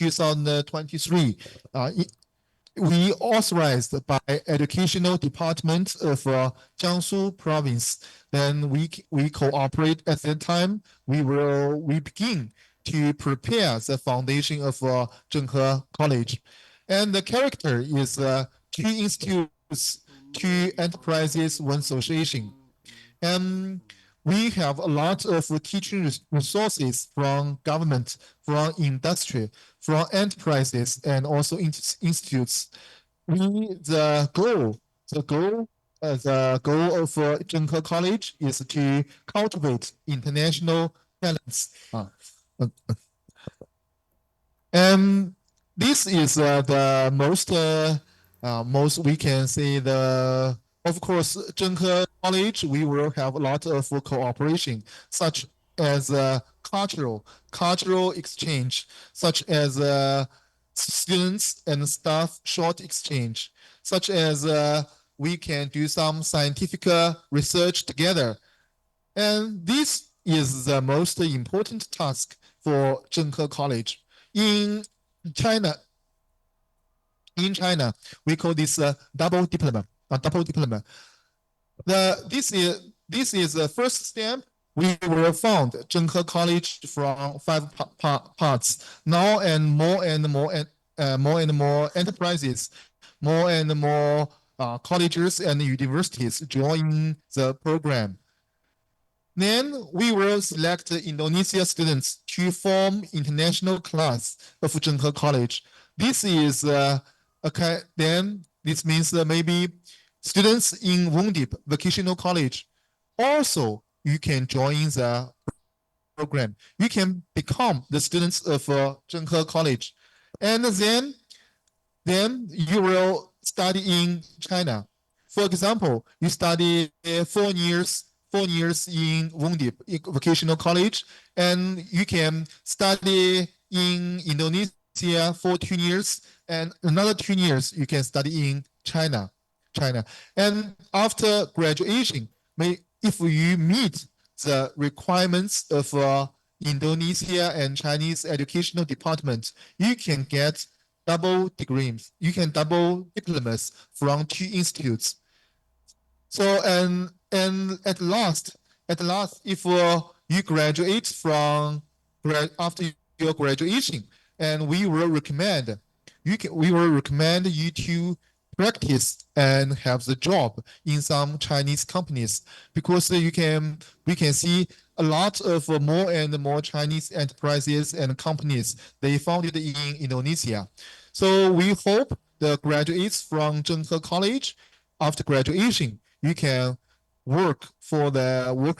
2023. We authorized by Educational Department of Jiangsu Province. Then we cooperate at that time. We begin to prepare the foundation of Zhenghe College, and the character is 2 institutes, 2 enterprises, 1 association, and we have a lot of teaching resources from government, from industry, from enterprises, and also institutes. The goal of Zhenghe College is to cultivate international talents. And this is the most we can say the. Of course, Zhenghe College, we will have a lot of cooperation, such as cultural exchange, such as students and staff short exchange, such as we can do some scientific research together. And this is the most important task for Zhenghe College. In China, we call this double diploma. This is the first step. We will found Zhenghe College from 5 parts. Now more and more enterprises, more and more colleges and universities join the program. Then we will select Indonesia students to form international class of Zhenghe College. This is then this means maybe students in Wondip Vocational College. Also, you can join the program. You can become the students of Zhenghe College, and then you will study in China. For example, you study 4 years in Wondip Vocational College, and you can study in Indonesia for 2 years, and another 2 years you can study in China. And after graduation, if you meet the requirements of Indonesia and Chinese educational department, you can get double degrees. You can double diplomas from 2 institutes. So and at last, if you graduate from after your graduation, and we will recommend you to practice and have the job in some Chinese companies, because we can see a lot of more and more Chinese enterprises and companies they founded in Indonesia. So we hope the graduates from Zhenghe College, after graduation, you can work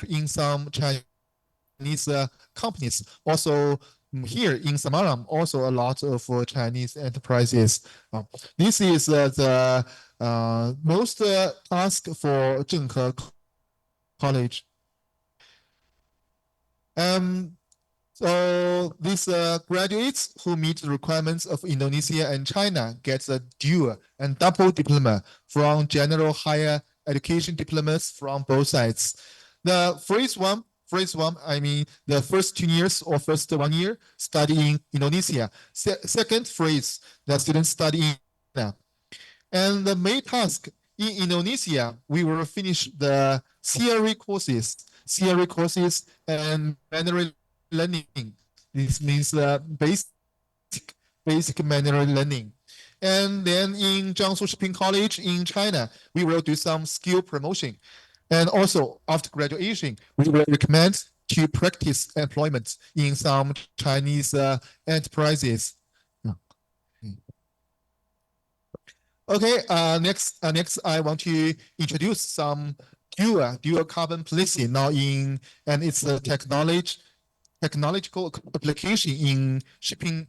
in some Chinese companies. Also, here in Semarang, also a lot of Chinese enterprises. This is the most task for Zhenghe College. So these graduates who meet the requirements of Indonesia and China get a dual and double diploma from general higher education diplomas from both sides. The phrase one, I mean the first 2 years or first 1 year study in Indonesia. Second phrase, the students study in China. And the main task in Indonesia, we will finish the theory courses and manual learning. This means basic manual learning. And then in Jiangsu Shipping College in China, we will do some skill promotion. And also, after graduation, we will recommend to practice employment in some Chinese enterprises. Okay, next I want to introduce some dual carbon policy now and it's a technological application in shipping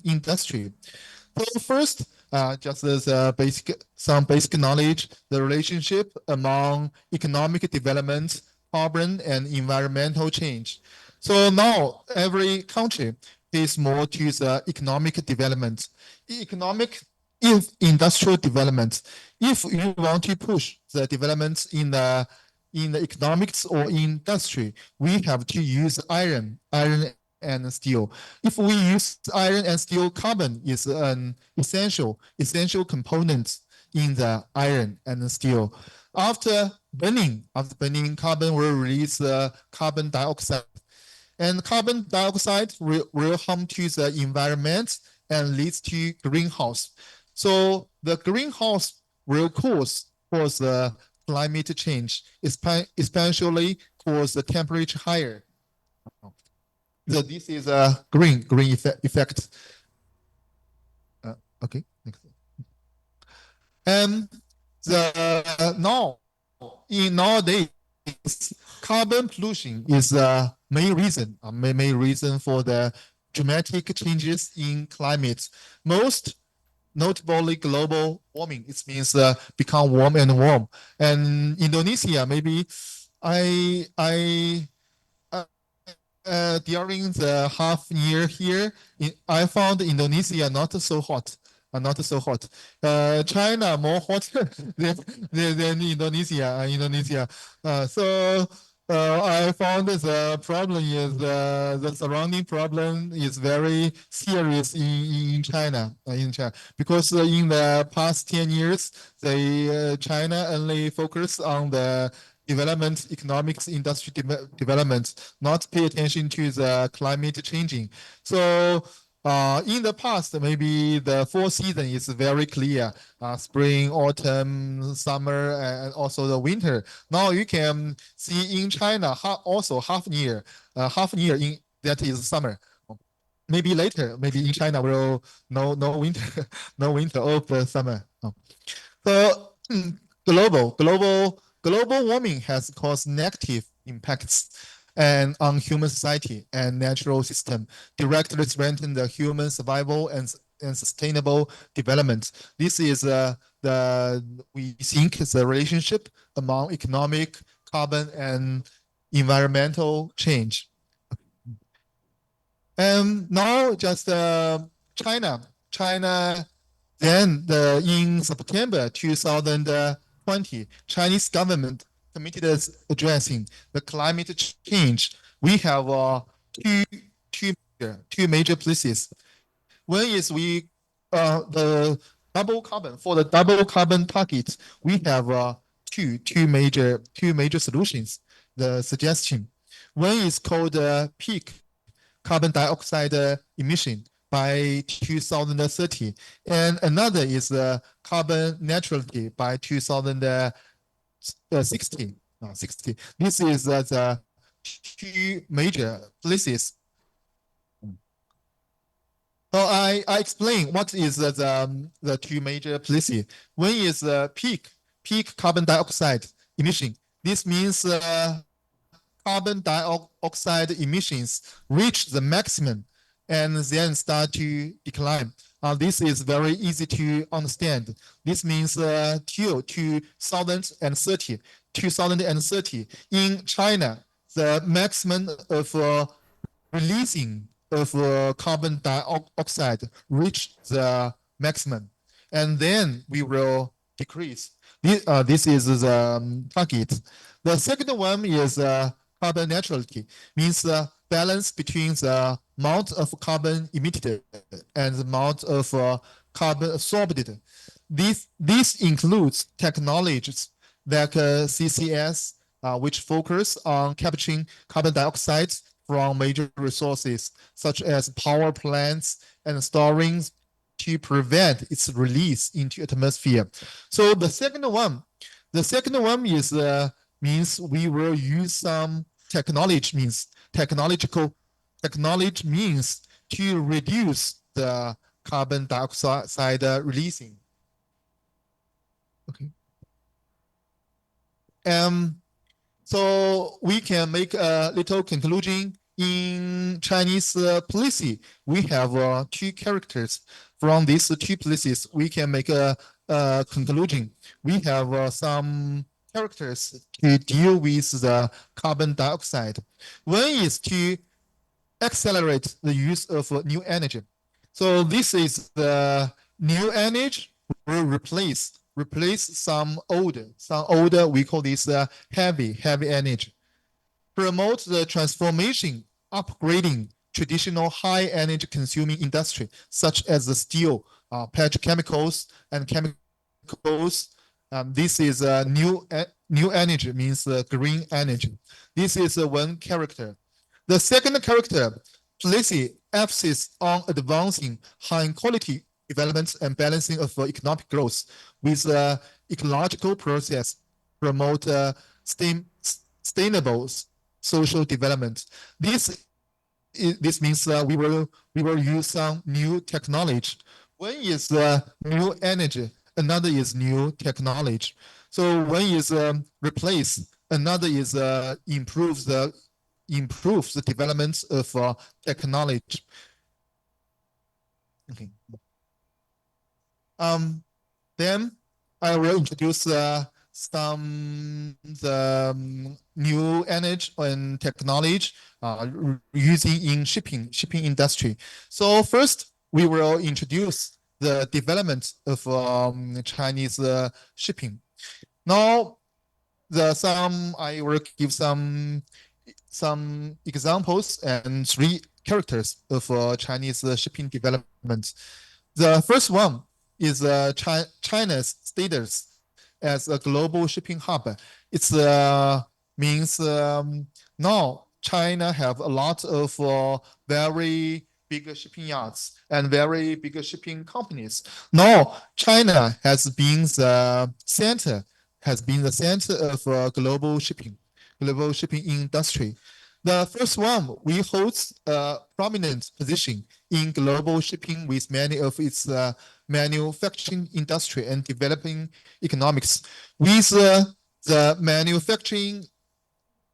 industry. So first, just as some basic knowledge, the relationship among economic development, carbon, and environmental change. So now every country pays more to the economic development, industrial development. If you want to push the developments in the economics or industry, we have to use iron and steel. If we use iron and steel, carbon is an essential component in the iron and steel. After burning, carbon will release carbon dioxide. And carbon dioxide will harm to the environment and leads to greenhouse. So the greenhouse will cause the climate change, especially cause the temperature higher. So this is a green effect. Okay, next. And nowadays, carbon pollution is the main reason for the dramatic changes in climate. Most notably global warming. It means become warm and warm. And Indonesia, maybe during the half year here, I found Indonesia not so hot. China more hotter than Indonesia. I found the problem is the surrounding problem is very serious in China. Because in the past 10 years, China only focus on the development, economics, industry development, not pay attention to the climate changing. So in the past, maybe the four season is very clear, spring, autumn, summer, and also the winter. Now you can see in China also half year in that is summer. Maybe later, maybe in China will no winter, no winter of the summer. So global warming has caused negative impacts and on human society and natural system, directly threaten the human survival and sustainable development. This is we think the relationship among economic, carbon, and environmental change. And now just China. Then in September 2020, Chinese government committed as addressing the climate change. We have two major places. One is the double carbon. For the double carbon target, we have two major solutions. The suggestion. One is called peak carbon dioxide emission by 2030, and another is carbon neutrality by 2060. This is the two major places. So I explain what is the two major places. One is peak carbon dioxide emission. This means carbon dioxide emissions reach the maximum and then start to decline. This is very easy to understand. This means till 2030 in China, the maximum of releasing of carbon dioxide reach the maximum, and then we will decrease. This is the target. The second one is carbon neutrality, means balance between the amount of carbon emitted and the amount of carbon absorbed. This includes technologies like CCS, which focus on capturing carbon dioxide from major resources, such as power plants and storing to prevent its release into atmosphere. So the second one is means we will use some technology means to reduce the carbon dioxide releasing. Okay. So we can make a little conclusion. In Chinese policy, we have two characters. From these two places, we can make a conclusion. We have some characters to deal with the carbon dioxide. One is to accelerate the use of new energy. So this is the new energy will replace some older, we call this heavy energy. Promote the transformation, upgrading traditional high energy consuming industry, such as the steel, petrochemicals, and chemicals. This is a new energy, means green energy. This is one character. The second character places emphasis on advancing high quality development and balancing of economic growth with ecological process, promote sustainable social development. This means we will use some new technology. One is new energy, another is new technology. So one is replace, another is improve the development of technology. Okay. Then I will introduce some the new energy and technology using in shipping industry. So first, we will introduce the development of Chinese shipping. Now, I will give some examples and 3 characters of Chinese shipping development. The first one is China's status as a global shipping hub. It means now China have a lot of very big shipping yards and very big shipping companies. Now China has been the center of global shipping industry. The first one, we hold a prominent position in global shipping with many of its manufacturing industry and developing economics. With the manufacturing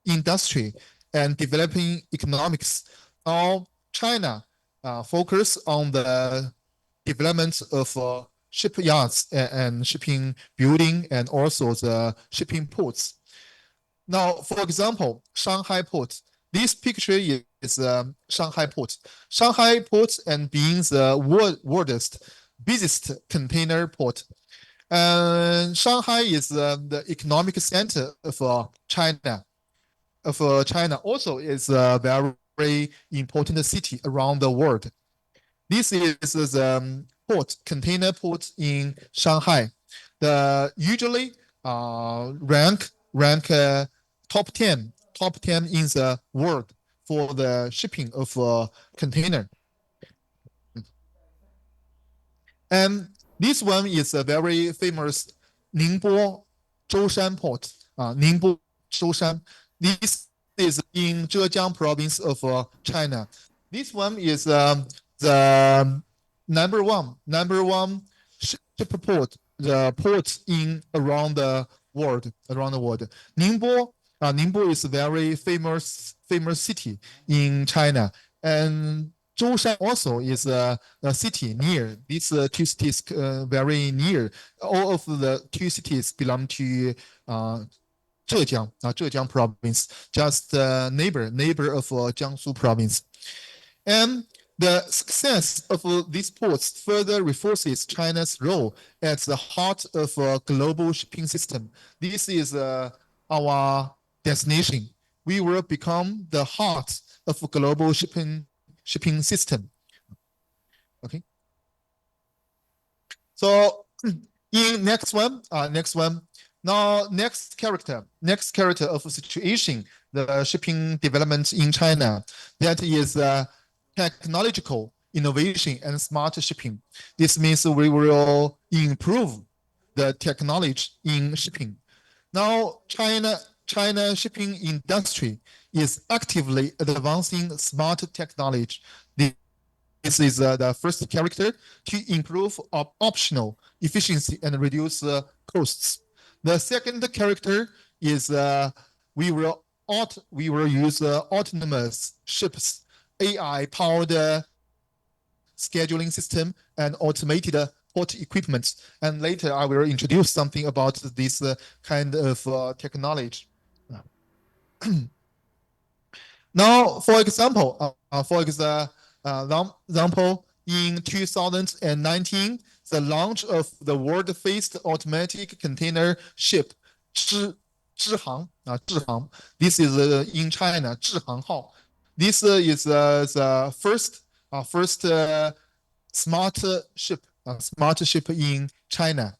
industry and developing economics, now China focus on the development of shipyards and shipping building and also the shipping ports. Now, for example, Shanghai Port. This picture is Shanghai Port. Shanghai Port and being the world's busiest container port. Shanghai is the economic center of China. China also is a very important city around the world. This is the container port in Shanghai. The usually rank top 10 in the world for the shipping of container. And this one is a very famous Ningbo Zhoushan port. Ningbo Zhoushan. This is in Zhejiang province of China. This one is the number one ship port, the port in around the world. Ningbo is a very famous city in China, and Zhoushan also is a city near. These 2 cities very near. All of the 2 cities belong to Zhejiang province, just neighbor of Jiangsu province. And the success of these ports further reinforces China's role at the heart of a global shipping system. This is our destination. We will become the heart of a global shipping system. Okay. So in next one. Now next character of situation, the shipping development in China, that is technological innovation and smart shipping. This means we will improve the technology in shipping. Now China shipping industry is actively advancing smart technology. This is the first character to improve operational efficiency and reduce costs. The second character is we will use autonomous ships, AI-powered scheduling system, and automated port equipment. And later I will introduce something about this kind of technology. Now, for example, in 2019, the launch of the world-first automatic container ship, Zhihang. This is in China, 智航号. This is the first smart ship in China.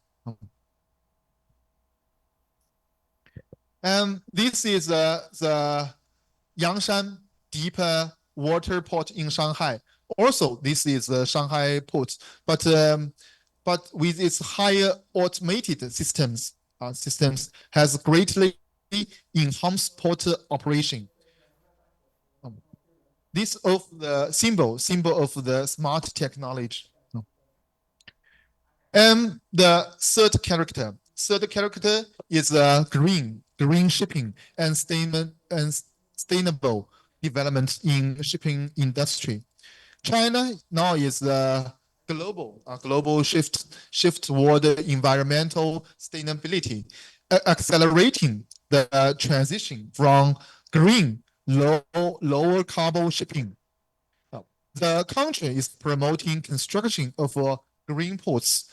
And this is the Yangshan deep water port in Shanghai. Also, this is the Shanghai port, but with its higher automated systems has greatly enhanced port operation. This of the symbol of the smart technology. And the third character is green shipping and sustainable development in shipping industry. China now is the global shift toward environmental sustainability, accelerating the transition from green lower carbon shipping. The country is promoting construction of green ports.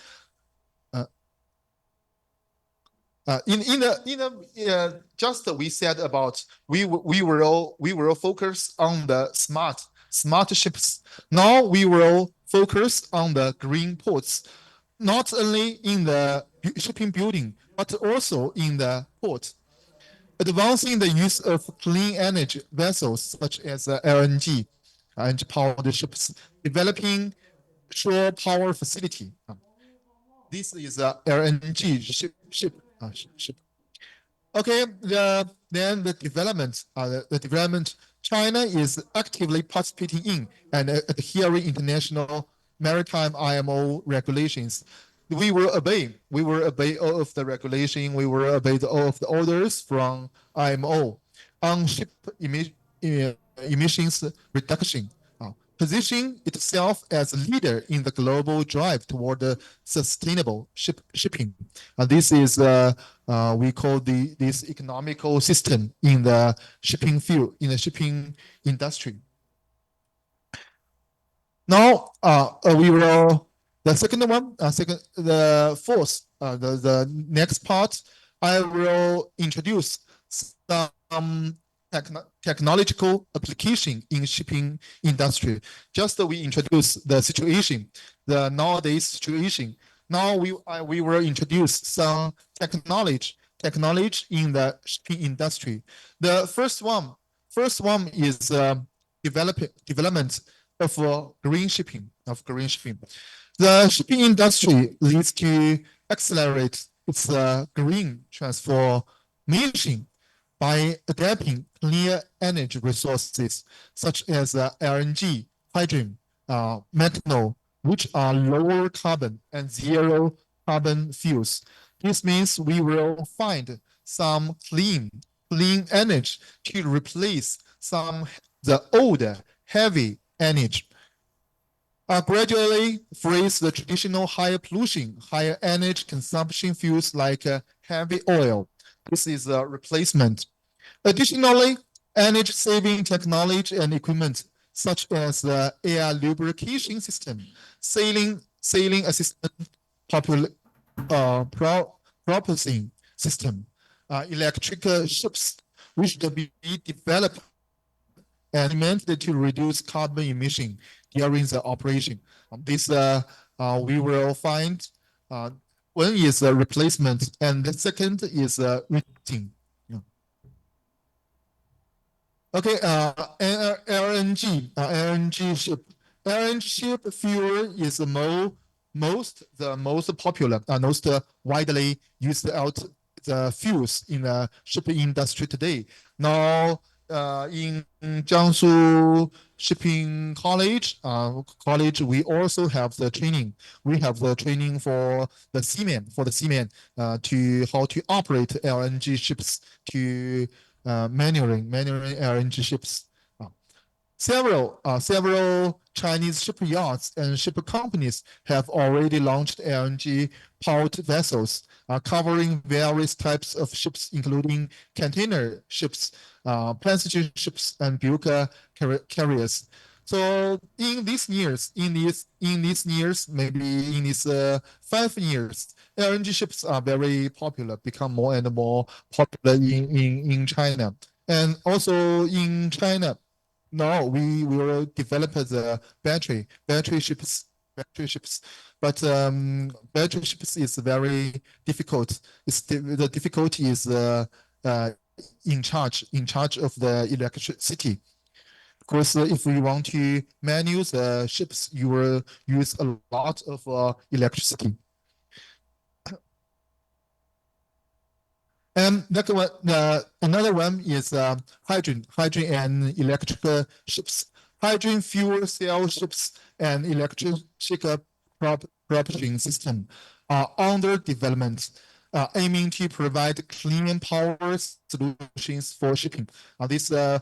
Just we said about we will focus on the smart ships. Now we will focus on the green ports, not only in the shipping building but also in the port. Advancing the use of clean energy vessels such as LNG powered ships, developing shore power facility. This is a LNG ship. Okay, then the development. China is actively participating in and adhering international maritime IMO regulations. We will obey all of the regulation. We will obey all of the orders from IMO on ship emissions reduction. Positioning itself as a leader in the global drive toward sustainable shipping. This is we call this economical system in the shipping field, in the shipping industry. Now we will the second one, the fourth, the next part. I will introduce some technological application in shipping industry. Just we introduce the situation, the nowadays situation. Now we will introduce some technology in the shipping industry. The first one is development of green shipping. The shipping industry needs to accelerate its green transformation by adapting clean energy resources such as LNG, hydrogen, methanol, which are lower carbon and zero carbon fuels. This means we will find some clean energy to replace the older heavy energy. Gradually freeze the traditional higher pollution, higher energy consumption fuels like heavy oil. This is a replacement. Additionally, energy-saving technology and equipment such as the air lubrication system, sailing assistant propulsion system, electric ships, which should be developed and implemented to reduce carbon emission during the operation. This we will find one is a replacement and the second is reducing. Okay, LNG ship. LNG ship fuel is the most popular, most widely used out the fuels in the shipping industry today. Now, in Jiangsu Shipping College, we also have the training. We have the training for the seamen, to how to operate LNG ships, to manuring LNG ships. Several Chinese shipyards and ship companies have already launched LNG powered vessels, covering various types of ships, including container ships, passenger ships, and bulk carriers. So in these years, maybe in these 5 years, LNG ships are very popular, become more and more popular in China. And also in China, No, we will develop the battery ships, but battery ships is very difficult. The difficulty is uh, in charge of the electricity. Because if we want to manage the ships, you will use a lot of electricity. And another one is hydrogen and electric ships. Hydrogen fuel cell ships and electric propulsion system are under development, aiming to provide clean power solutions for shipping. This is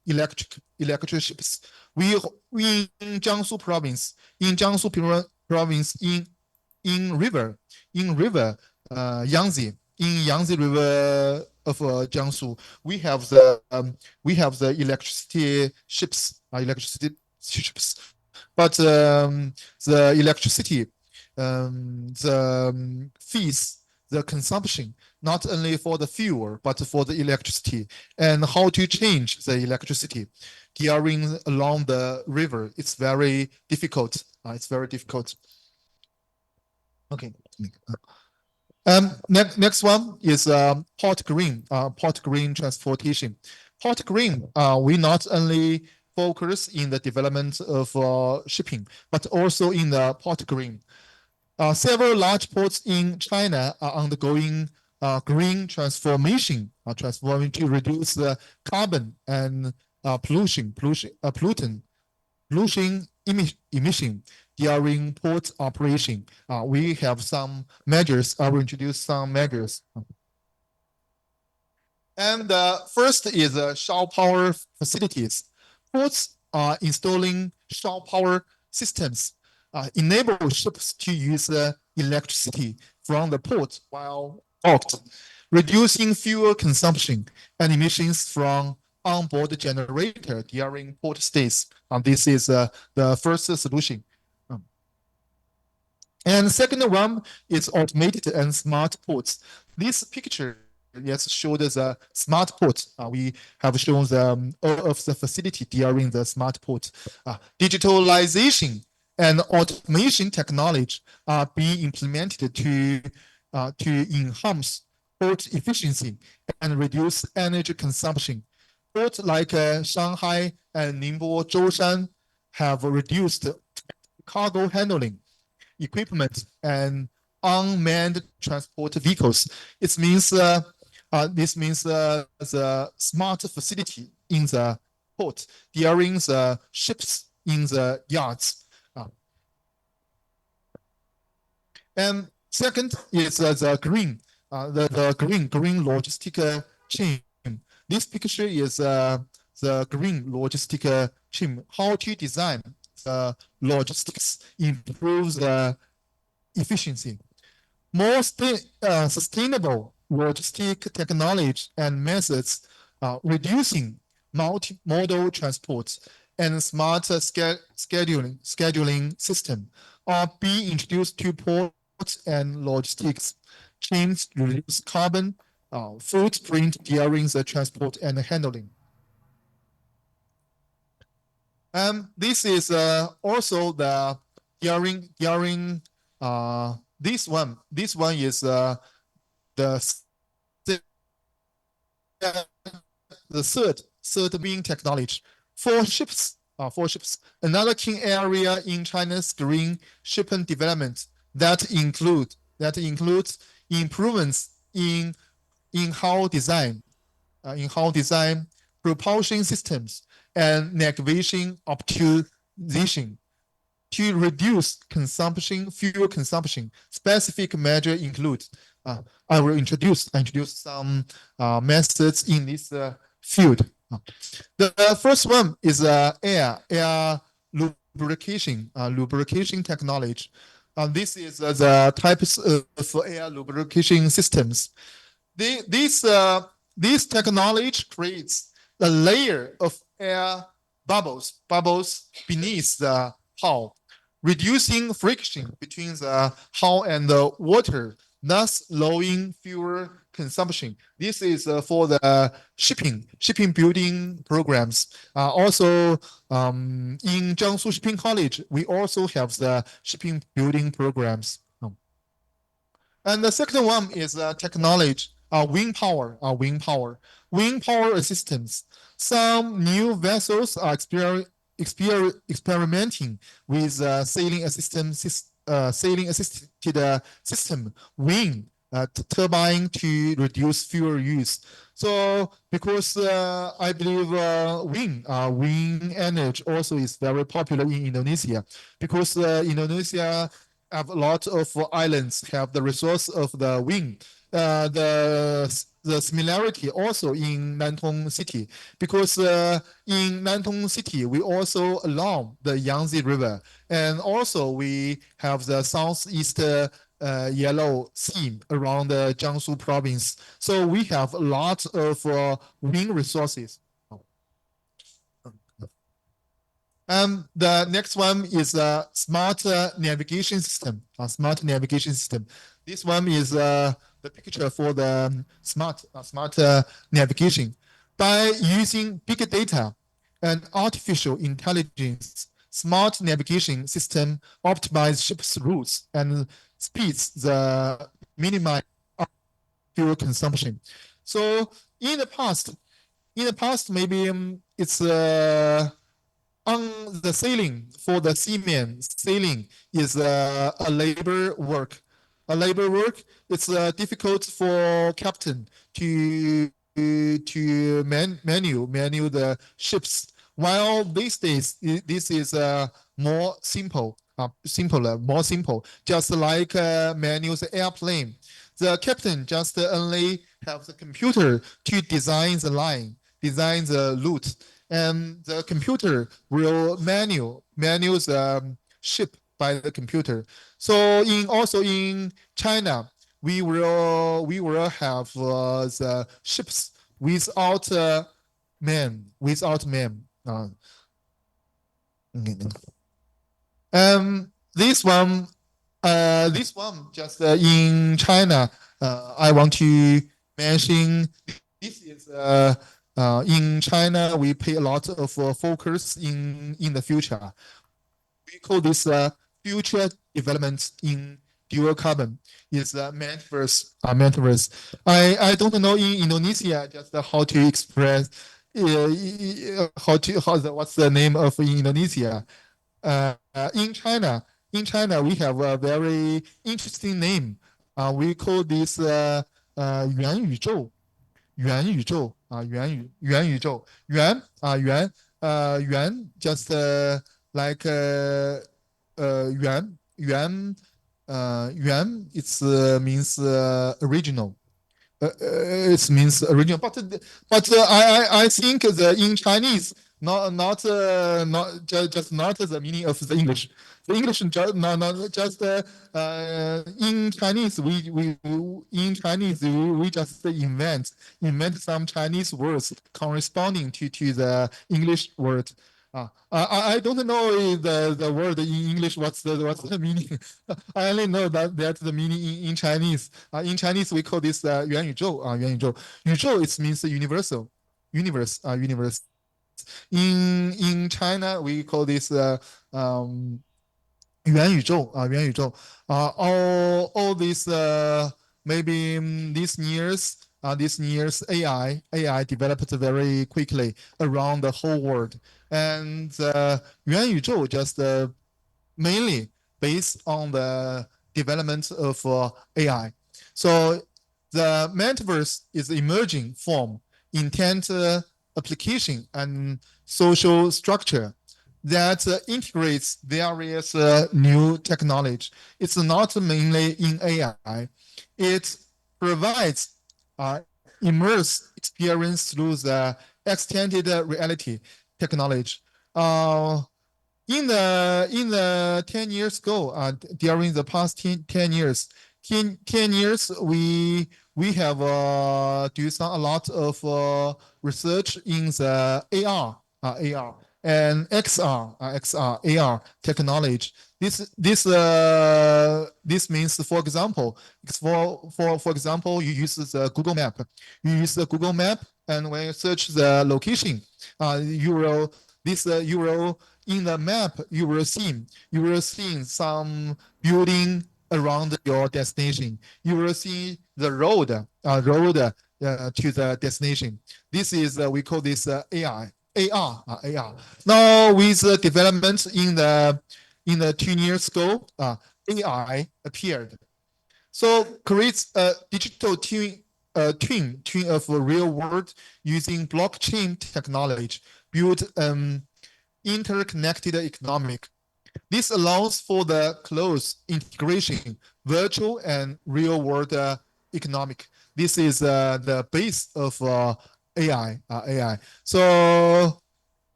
electric ships. We in Jiangsu province, in river Yangtze, in Yangtze River of Jiangsu, we have the electricity ships, but the electricity, the fees, the consumption, not only for the fuel but for the electricity, and how to change the electricity during along the river. It's very difficult. It's very difficult. Okay. Next one is port green transportation. Port green, we not only focus in the development of shipping, but also in the port green. Several large ports in China are undergoing green transformation, transforming to reduce the carbon and pollution emission during port operation. We have some measures. I will introduce some measures. And first is shore power facilities. Ports are installing shore power systems, enable ships to use electricity from the port while docked, reducing fuel consumption and emissions from onboard generator during port stays. This is the first solution. And the second one is automated and smart ports. This picture showed the smart port. We have shown all of the facility during the smart port. Digitalization and automation technology are being implemented to enhance port efficiency and reduce energy consumption. Ports like Shanghai and Ningbo, Zhoushan have reduced cargo handling equipment and unmanned transport vehicles. This means the smart facility in the port during the ships in the yards. And second is the green logistic chain. This picture is the green logistic chain. How to design logistics improves efficiency. More sustainable logistic technology and methods, reducing multimodal transport and smart scheduling system are being introduced to ports and logistics chains to reduce carbon footprint during the transport and handling. This is also the during this one. This one is the third main technology for ships. Another key area in China's green shipping development that includes improvements in hull design, propulsion systems, and navigation optimization to reduce fuel consumption. Specific measures include. I will introduce some methods in this field. The first one is air lubrication technology. This is the types of air lubrication systems. This technology creates a layer of air bubbles beneath the hull, reducing friction between the hull and the water, thus lowering fuel consumption. This is for the shipping building programs. Also, in Jiangsu Shipping College, we also have the shipping building programs. And the second one is technology, wind power, wind power assistance. Some new vessels are experimenting with sailing assisted system, wind turbine to reduce fuel use. So because I believe wind energy also is very popular in Indonesia, because Indonesia have a lot of islands have the resource of the wind. The similarity also in Nantong City, because in Nantong City we also along the Yangtze River, and also we have the southeast Yellow Sea around the Jiangsu province. So we have a lot of wind resources. And the next one is a smart navigation system. This one is the picture for the smart navigation. By using big data and artificial intelligence, smart navigation system optimize ships' routes and speeds the minimize fuel consumption. So in the past, maybe it's on the sailing for the seamen. Sailing is a labor work. It's difficult for captain to manual the ships. While these days, this is more simple, more simple. Just like manual the airplane, the captain just only have the computer to design the line, design the route, and the computer will manual the ship by the computer. So also in China, we will have the ships without men. This one just in China, I want to mention. This is in China, we pay a lot of focus in the future. We call this future development in dual carbon is metaverse. I don't know in Indonesia just how to express what's the name of Indonesia. In China, we have a very interesting name. We call this 元宇宙。元宇宙just like 元 it's means original. It means original, but I think in Chinese not just not the meaning of the English. The English just just in Chinese we just invent some Chinese words corresponding to the English word. I don't know the word in English. What's the meaning? I only know that that's the meaning in Chinese. In Chinese, we call this 元宇宙元宇宙。宇宙 it means universal, universe universe. In China, we call this 元宇宙元宇宙。All these maybe these years. These years, AI developed very quickly around the whole world, and 元宇宙 just mainly based on the development of AI. So the metaverse is emerging form, intent application, and social structure that integrates various new technology. It's not mainly in AI. It provides immersive experience through the extended reality technology. In the 10 years ago, during the past 10 years, we have do a lot of research in the AR. and XR, AR technology. This means, for example, for example, you use the Google Map. You use the Google Map, and when you search the location, you will in the map you will see some building around your destination. You will see the road to the destination. This is we call this AI. AR. Now with the development in the 2 years ago, AI appeared. So creates a digital twin of a real world using blockchain technology, build interconnected economic. This allows for the close integration, virtual and real world economic. This is the base of AI. So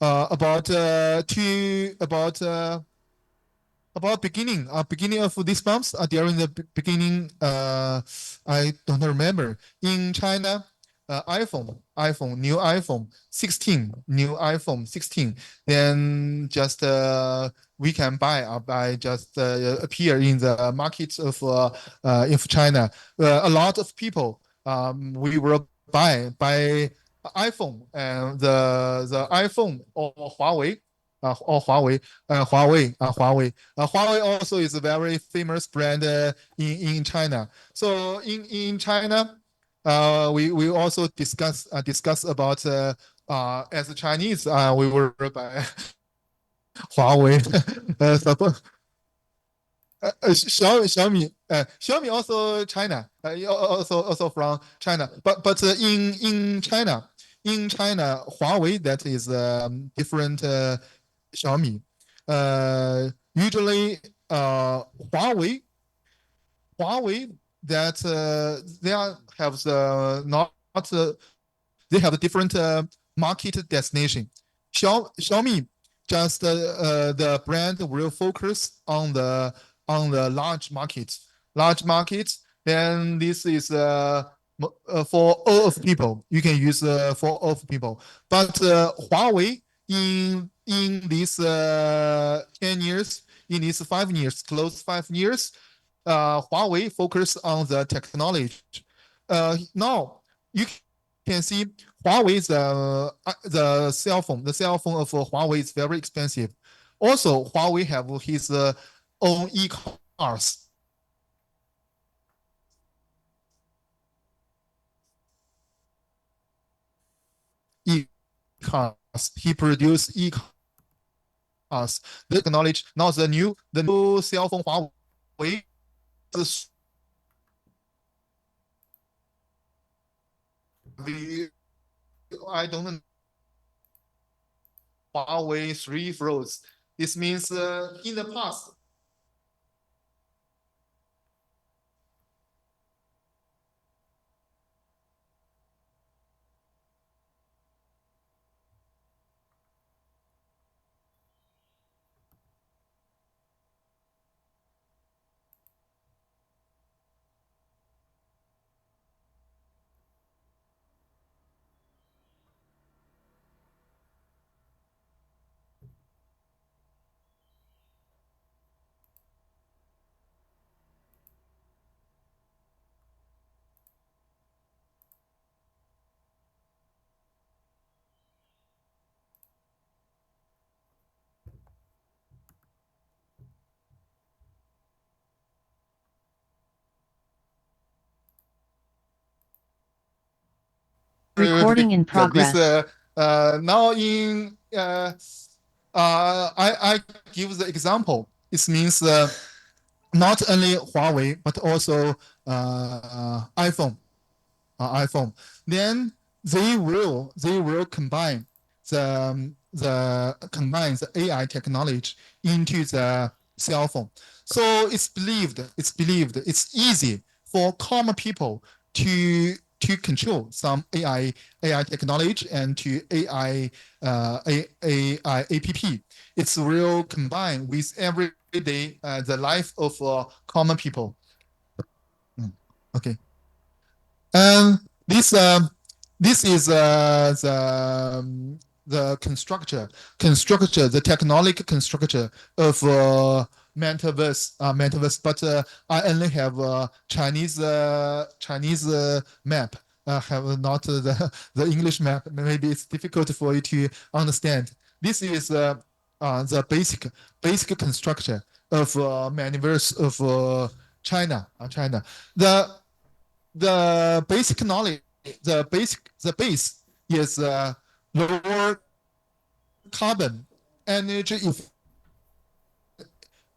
about beginning of this month, during the beginning, I don't remember. In China, new iPhone 16, then just we can buy just appear in the markets of China. A lot of people we will buy iPhone, and the iPhone or Huawei. Huawei also is a very famous brand in China. So in China, we also discuss about as a Chinese, we were by Huawei. Xiaomi also China, also from China. But in China, Huawei, that is different Xiaomi. Usually, Huawei that have not they have a different market destination. Xiaomi just the brand will focus on the large markets. Then this is for all of people. You can use for all of people. But Huawei in these 10 years, in these 5 years, close 5 years, Huawei focus on the technology. Now you can see Huawei's the cell phone of Huawei is very expensive. Also, Huawei have his own e-cars. He produced e-cars. The technology now the new cell phone Huawei is I don't know Huawei 3 floats. This means in the past. Recording in progress. This now in I give the example. It means not only Huawei but also iPhone. Then they will combine the AI technology into the cell phone. So it's believed it's easy for common people to control some AI technology and to AI app. It's will combine with everyday the life of common people. Okay. And this is the the the technological constructor of metaverse, but I only have Chinese map. Have not the English map. Maybe it's difficult for you to understand. This is the basic construction of metaverse of China. China. The basic knowledge, the base is lower carbon energy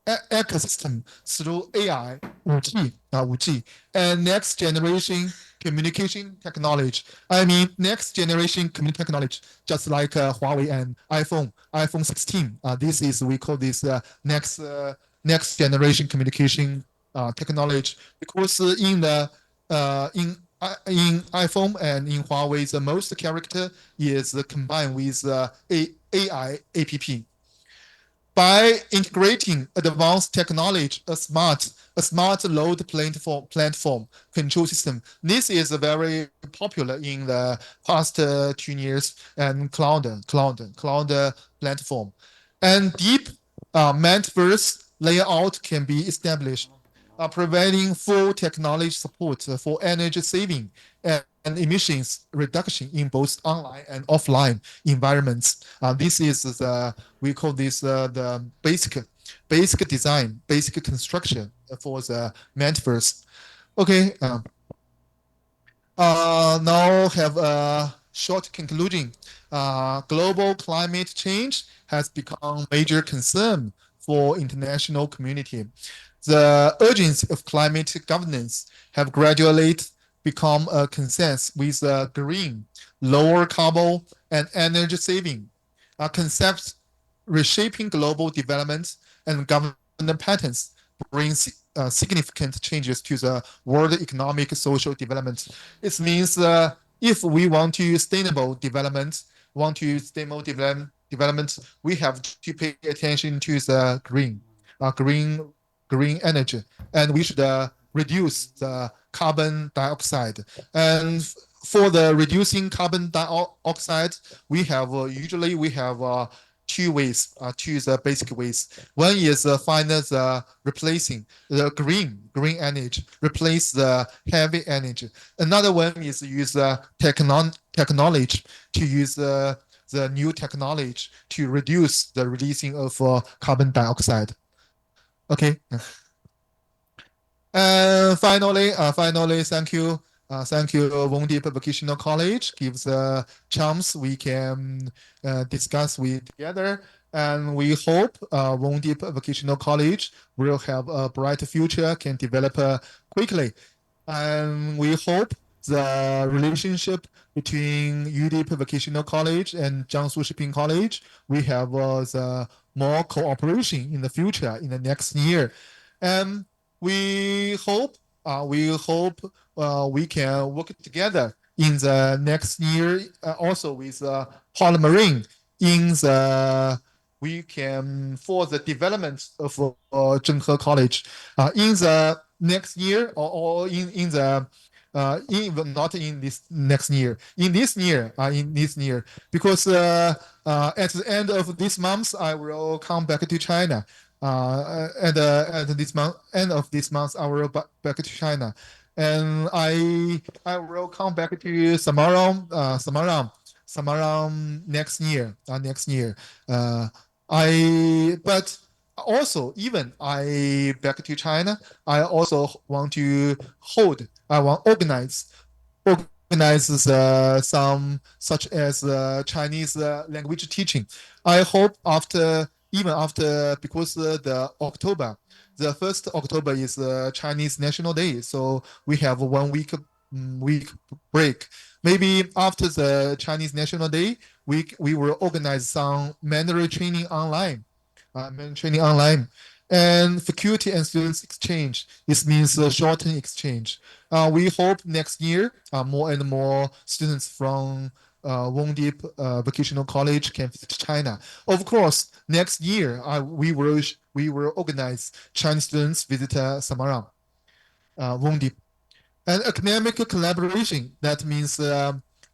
ecosystem through AI, 5G, and next generation communication technology. I mean, next generation communication technology, just like Huawei and iPhone 16. This is we call this next generation communication technology, because in iPhone and in Huawei, the most character is combined with AI app. By integrating advanced technology, a smart load platform control system. This is very popular in the past 2 years, and cloud platform. And deep metaverse layout can be established, providing full technology support for energy saving and emissions reduction in both online and offline environments. This is we call this the basic design, basic construction for the metaverse. Okay. Now have a short conclusion. Global climate change has become a major concern for international community. The urgency of climate governance have gradually become a consensus with green, lower carbon, and energy saving concepts reshaping global development and governance patterns brings significant changes to the world economic social development. It means if we want to stable development, we have to pay attention to the green energy, and we should reduce the carbon dioxide. And for the reducing carbon dioxide, we have usually we have two ways, two the basic ways. One is find the replacing the green energy, replace the heavy energy. Another one is use technology to use the new technology to reduce the releasing of carbon dioxide. Okay. And finally, thank you. Thank you, Wondip Vocational College. Gives a chance we can discuss with together. And we hope Wondip Vocational College will have a bright future, can develop quickly. And we hope the relationship between UDIP Vocational College and Jiangsu Shipping College, we have the more cooperation in the future, in the next year. And we hope we can work together in the next year, also with Polymarine in the we can for the development of Zhenghe College in the next year, or in the not in this next year, in this year, because at the end of this month I will come back to China. At this month, end of this month, I will back to China, and I will come back to Samaram next year. But also, even I back to China, I also want to organize some such as Chinese language teaching. I hope after because the 1st October is Chinese National Day, so we have 1 week break. Maybe after the Chinese National Day, we will organize some Mandarin training online. And faculty and students exchange. This means shortened exchange. We hope next year more and more students from Wondip Vocational College can visit China. Of course, next year we will organize Chinese students visit Samaram, Wondip. And academic collaboration. That means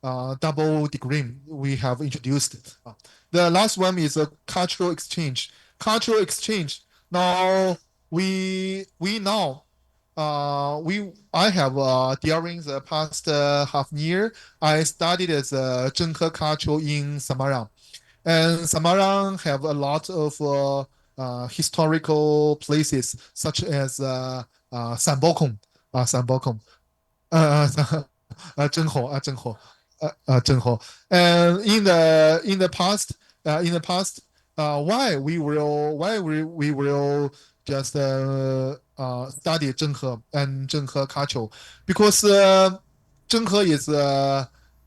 double degree we have introduced. The last one is a cultural exchange. Cultural exchange. Now we know I have during the past half year I studied as a Zhenghe culture in Samarang, and Samarang have a lot of historical places such as Sanbokong, Sanbokong, 真火，真火，真火. And in the past, why we will just study Zhenghe and Zhenghe culture? Because Zhenghe is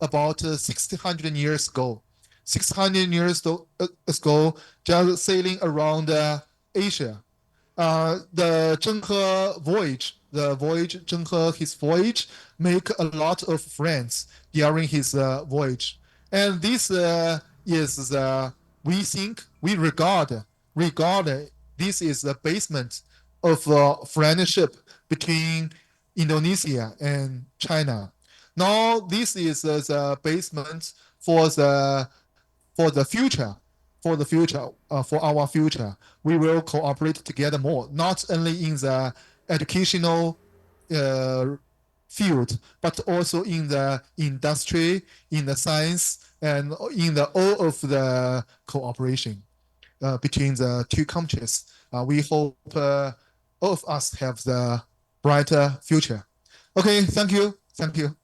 about 600 years ago. 600 years ago, just sailing around Asia. The Zhenghe voyage, his voyage, make a lot of friends during his voyage. And this is we regard this is the basement of friendship between Indonesia and China. Now this is the basement for the future, for our future. We will cooperate together more, not only in the educational field, but also in the industry, in the science, and in the all of the cooperation between the two countries. We hope all of us have the brighter future. Okay, thank you. Thank you.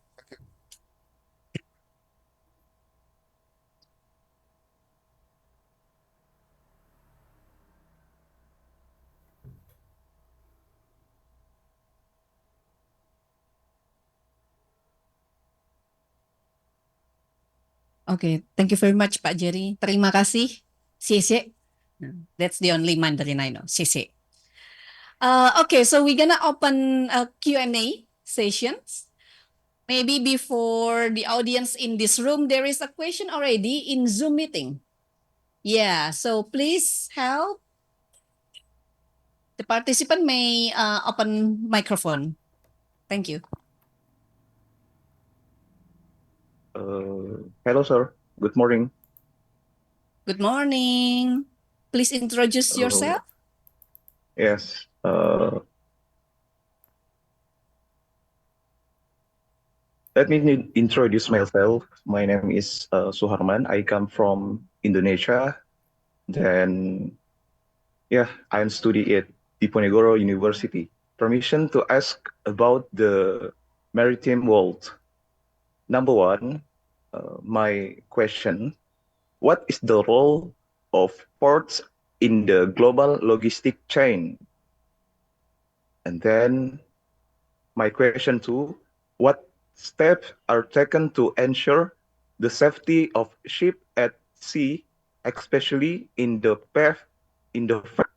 Okay, thank you very much, Pak Jerry. Terima kasih. 谢谢. That's the only Mandarin I know. 谢谢. Okay, so we're gonna open a Q&A sessions. Maybe before the audience in this room, there is a question already in Zoom meeting. Yeah, so please help. The participant may open microphone. Thank you. Hello, sir. Good morning. Good morning. Please introduce yourself. Yes. Let me introduce myself. My name is Suharman. I come from Indonesia. Then, yeah, I'm studying at Diponegoro University. Permission to ask about the maritime world. Number one, my question, what is the role of ports in the global logistic chain? And then my question two, what steps are taken to ensure the safety of ship at sea, especially in the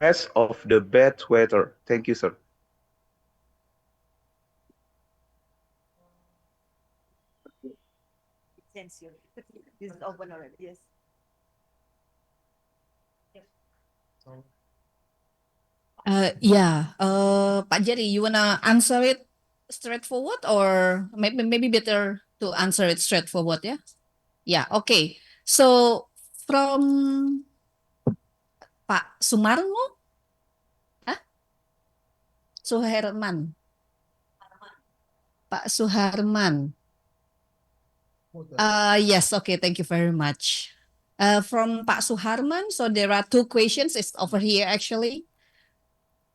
face of the bad weather? Thank you, sir. This is open already. Yes. Yeah. Pak Jerry, you wanna answer it straightforward, or maybe better to answer it straightforward? Yeah. Yeah. Okay. So from Pak Sumarno, Suherman, Pak Suharman. Yes. Okay. Thank you very much. From Pak Suharman, so there are two questions. It's over here actually.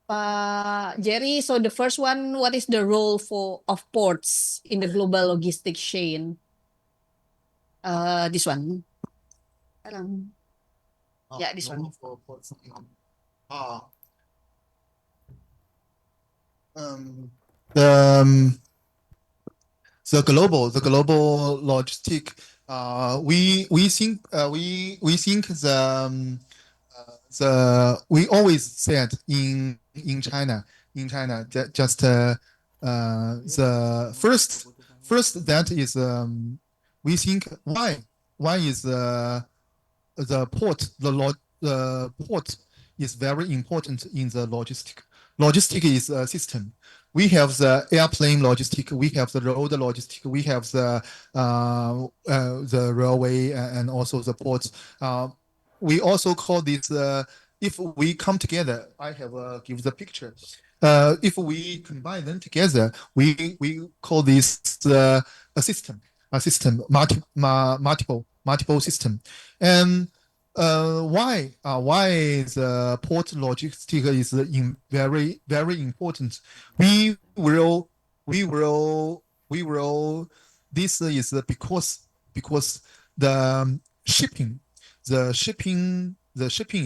Pak Jerry, so the first one, what is the role of ports in the global logistic chain? This one. Yeah, this one. For ports. The global logistic. We think we always said in China that just the first that is we think why is the port is very important in the logistic. Logistic is a system. We have the airplane logistic, we have the road logistic, we have the railway and also the ports. We also call this, if we come together, I have give the picture. If we combine them together, we call this a system, multiple system. And why the port logistic is very important. We will this is because the shipping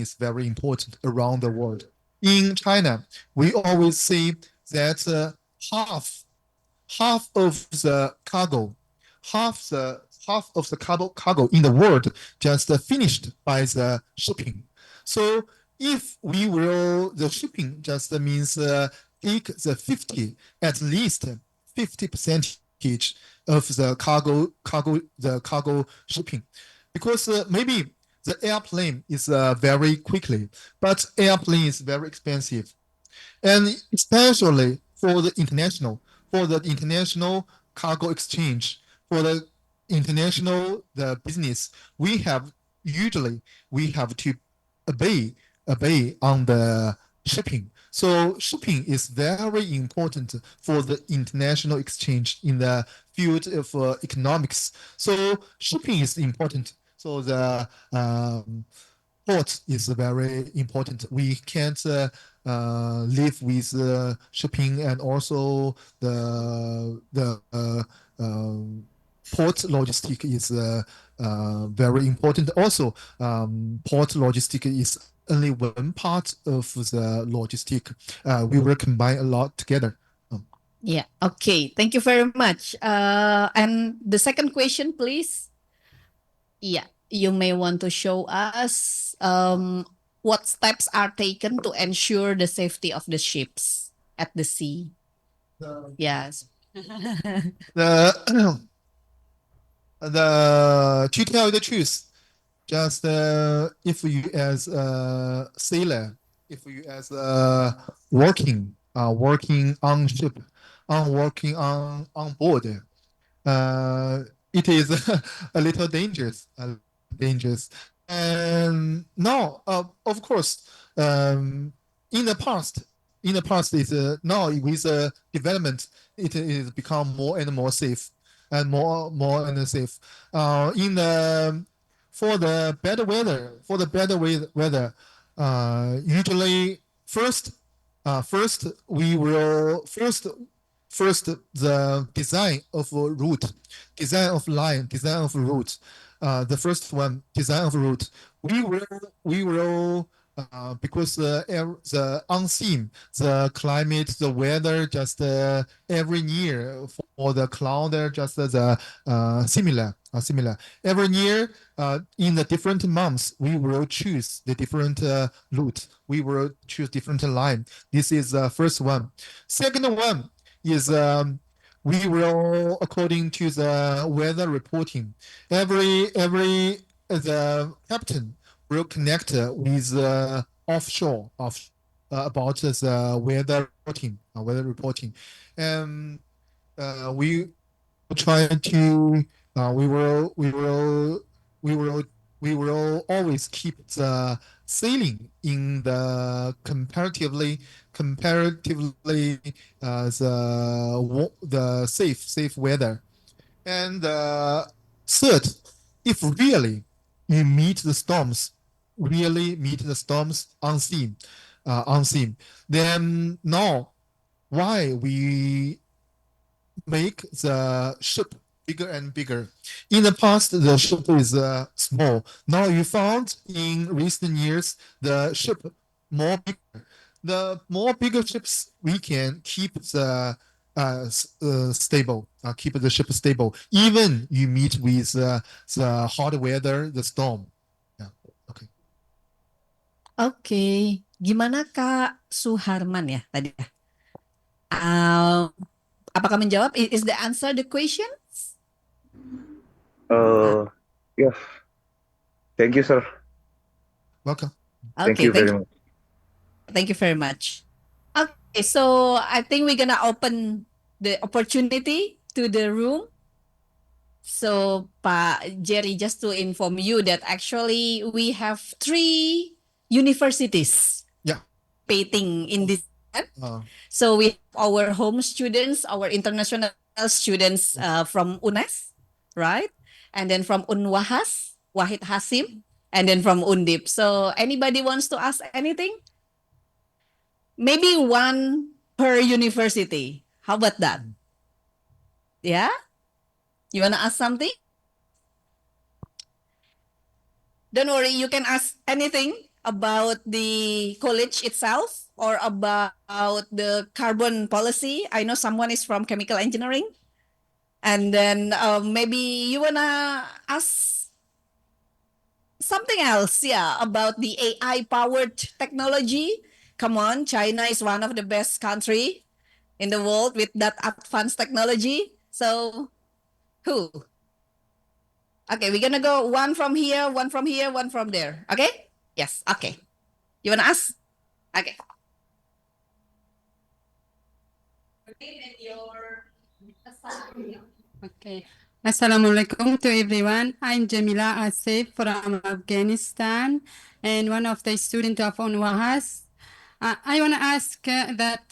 is very important around the world. In China, we always see that half of the cargo in the world just finished by the shipping. So if we will, the shipping just means take the 50, at least 50% of the cargo shipping, because maybe the airplane is very quickly, but airplane is very expensive, and especially for the international cargo exchange, for the international business, we have to obey on the shipping. So shipping is very important for the international exchange in the field of economics. So shipping is important. So the port is very important. We can't live with shipping, and also the port logistic is very important. Also, port logistic is only one part of the logistic. We will combine a lot together. Yeah. Okay. Thank you very much. And the second question, please. Yeah, you may want to show us what steps are taken to ensure the safety of the ships at the sea. Yes. To tell you the truth, just if you as a sailor, if you as working on ship, working on board, it is a little dangerous, And now, of course, in the past, is now with development, it is become more and more safe, and more and safe. In the for the bad weather, usually first the design of route, design of line, design of route. The first one, design of route. We will because the unseen, the climate, the weather, just every year for the cloud, just the similar. Every year, in the different months, we will choose the different route. We will choose different line. This is the first one. Second one is we will, according to the weather reporting, every the captain will connect with offshore about the weather reporting, and we try to we will always keep the sailing in the comparatively the safe weather. And third, if really you meet the storms unseen, then now why we make the ship bigger and bigger. In the past, the ship is small. Now you found in recent years the ship more bigger. The more bigger ships, we can keep the stable, keep the ship stable. Even you meet with the hot weather, the storm. Yeah. Okay. Oke, gimana Kak Suharman ya tadi ya? Apakah menjawab? Is the answer the question? Yeah. Thank you, sir. Welcome. Thank Okay, you very much. Thank you very much. Okay, so I think we're gonna open the opportunity to the room. So, Pak Jerry, just to inform you that actually we have 3 universities Yeah. participating in this. Uh, So we have our home students, our international students from UNES, right? And then from Unwahas, Wahid Hasim, and then from Undip. So anybody wants to ask anything? Maybe one per university. How about that? Yeah? You want to ask something? Don't worry, you can ask anything about the college itself or about the carbon policy. I know someone is from chemical engineering. And then maybe you want to ask something else, yeah, about the AI powered technology. Come on, China is one of the best country in the world with that advanced technology. So who? Okay, we're gonna go one from here, one from here, one from there. Okay? Yes. Okay. You wanna ask? Okay. Okay. Assalamualaikum to everyone. I'm Jamila Asif from Afghanistan and one of the students of UNWAHAS. I want to ask that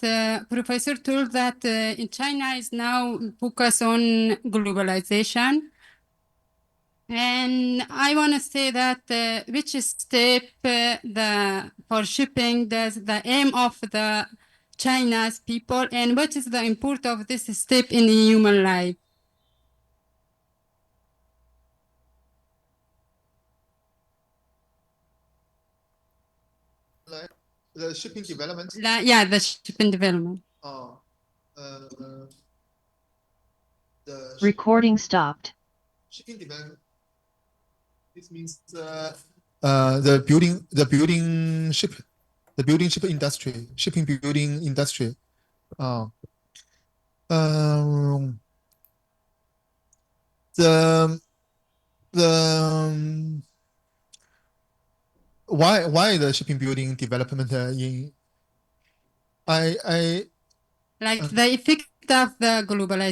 Professor told that in China is now focused on globalization. And I want to say that which step for shipping the aim of the China's people and what is the importance of this step in human life? like the shipping development. Yeah, the shipping development. Uh, the Recording stopped. shipping development. This means the building ship industry, shipping building industry. Um, the why the shipping building development in I Like the effect of the globalization.